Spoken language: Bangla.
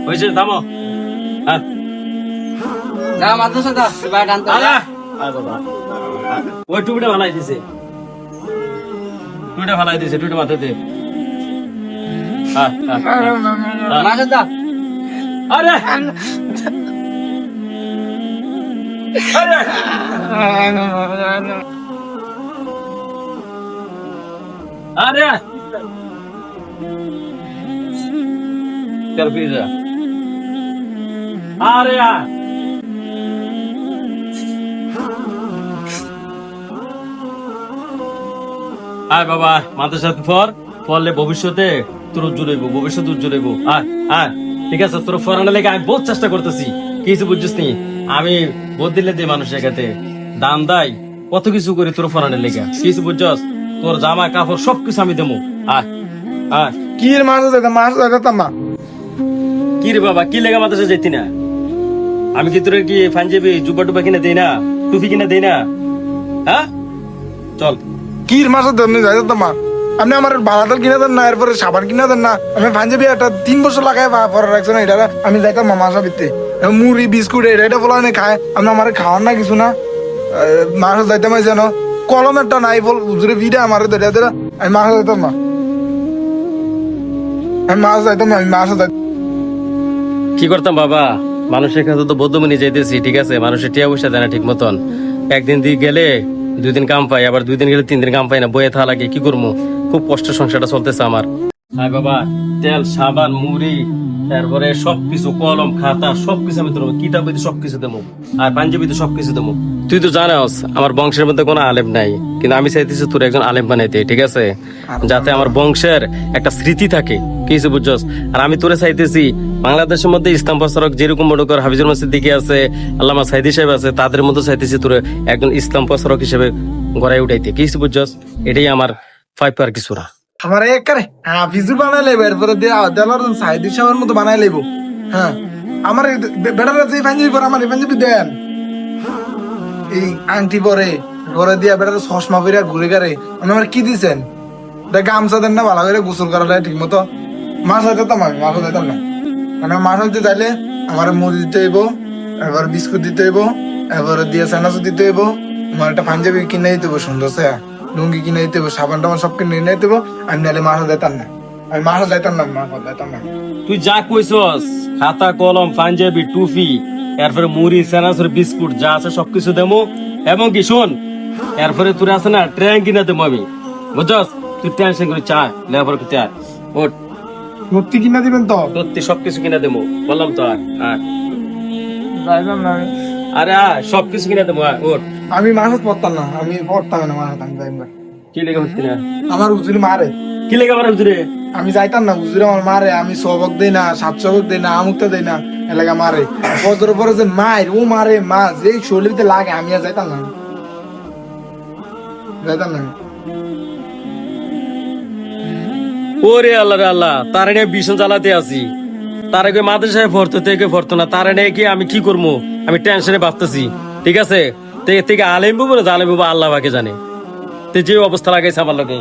হয়েছে থামো। না মাদ্রাসা দা ব্যাট আনতে ওই টুপিটা ভালাই দিছে, টুপিটা ভালাই দিছে, টুপিটা মাথাতে। মাদ্রাসা দা আরে আরে कर फिर अरे यार আয় বাবা মাথার সাথে ফলে ভবিষ্যতে তোর উজ্জ্বল হইব, ভবিষ্যৎ উজ্জ্বল হইব। আয় আয় ঠিক আছে, তোর ফরানোর লেগে আমি বহুত চেষ্টা করতেছি, কিছু বুঝছিস নি। আমি বোধ দিলে দিই মানুষের কাছে দান দেয়, কত কিছু করি তোর ফরানোর লেগে, কিছু বুঝছস? তোর জামা কাপড় সবকিছু আমি দেবো। আয় আয় কি মাছ মা কি রে বাবা, কি লেগে মাথায় যেতি না? আমি কি তোর কি পাঞ্জাবি জুব্বা টুবা কিনে দেই না, টুপি কিনে দেই না? হ্যাঁ চল। কি মাছ যাইতাম মা, আপনি আমার বালাতাল কিনে দেন না, এরপরে সাবান কিনে দেন না, আমি পাঞ্জাবি একটা 3 বছর লাগাই পরে রাখছে না, এটা আমি যাইতাম মা মাসা ভিত্তে মুড়ি বিস্কুট এটা বলা খায়, আপনি আমার খাওয়ান না কিছু না। মাছ যাইতাম যেন কলম একটা নাই বল উজুরে ভিড়ে আমার ধরে আমি মাছ যাইতাম না, আমি মাছ যাইতাম না, আমি মাছ যাইতাম। কি করতাম বাবা, মানুষের কাছে তো বদ্ধমনি যাইতেছি, ঠিক আছে, মানুষের টিয়া পয়সা দেয় না ঠিক মতন। একদিন দিয়ে গেলে 2 দিন কাম পাই, আবার 2 দিন গেলে 3 দিন কাম পাই না, বয়ে থাকা লাগে, কি করবো? খুব কষ্ট সংসারটা চলতেছে আমার। হ্যাঁ বাবা, তেল সাবান মুড়ি তারপরে সবকিছু কলম খাতা সবকিছু আমি তোর কিতাব সবকিছু দেবো, আর পাঞ্জাবিতে সবকিছু দেবো। তুই তো জানাস আমার বংশের মধ্যে কোনো আলেম নাই, কিন্তু আমি চাইতেছি তোর একজন আলেম বানাইতে, ঠিক আছে, যাতে আমার বংশের একটা স্মৃতি থাকে, কিছু বুঝছস? আর আমি তোরে চাইতেছি বাংলাদেশের মধ্যে ইসলাম প্রচারক যেরকম মনে কর হাফিজুল মসজিদ দিকে আছে, আল্লামা সাইদি সাহেব আছে, তাদের মধ্যে চাইতেছি তোরে একজন ইসলাম প্রচারক হিসেবে গড়াই উঠাইতে, কিছু বুঝছস? এটাই আমার ফাইভ আর কিছু না। আমার একবারে হাফিজুর বানাই লাইব, এরপরে দেওয়ার সাইদি সাহেবের মতো বানাই লাইব। হ্যাঁ আমার বেটারা যে পাঞ্জাবি পরে আমার এই পাঞ্জাবি দেন, এই আংটি পরে ঘরে দিয়া বেটারা চশমা পরে ঘুরে গারে, আমার কি দিছেন? গামছা দেন না ভালো করে গোসল করা ঠিক মতো। মাছ হইতাম আমি, মাছ হইতাম না, মানে মাছ হইতে চাইলে আমার মুড়ি দিতে হইব, এবার বিস্কুট দিতে হইব, এবার দিয়ে চানাচুর দিতে হইব, আমার একটা পাঞ্জাবি কিনে দিতে হইব, সুন্দর সে লুঙ্গি কিনে দিতে হইব, সাবান টাবান সব কিনে নিতে হইব। আমি নাহলে মাছ যাইতাম না, আমি মাছ যাইতাম না, মাছ যাইতাম না। তুই যা কইছস, খাতা কলম পাঞ্জাবি টুপি এরপরে মুড়ি চানাচুর বিস্কুট যা আছে সবকিছু দেবো, এবং কি শোন এরপরে তোর আছে না ট্রেন কিনা দেবো আমি, বুঝছস? তুই টেনশন করে চা লেবার চা ওট, সত্যি কিনা দিবেন তো? সত্যি সবকিছু কিনা দেবো বললাম তো। আর যাইতাম না আমি, আরে সবকিছু কিনা দেবো, ওট। আমি মাছ পড়তাম না, আমি পড়তাম না মাছ, আমি যাইব না। কি লেগে হচ্ছে না? আমার হুজুরি মারে। কি লেগে আমার হুজুরে? আমি যাইতাম না, হুজুরে আমার মারে, আমি সবক দেই না, 7 সবক দেই না, আমুকটা দেই না, এলাকা মারে। ফজর পরে যে মার ও মারে, মা যে শরীরতে লাগে, আমি আর যাইতাম না, যাইতাম না। ওরে আল্লাহ রে আল্লাহ, তার নিয়ে ভীষণ জ্বালাতে আছি, তার আগে মাদ্রাসায় ভর্তি থেকে ভর্তি না, তার নিয়ে কি আমি কি করবো, আমি টেনশনে ভাবতেছি, ঠিক আছে। থেকে আলেম বাবু না আলেম বাবু আল্লাহ বাকে জানে, যে অবস্থা লাগাইছে আমার লোকে।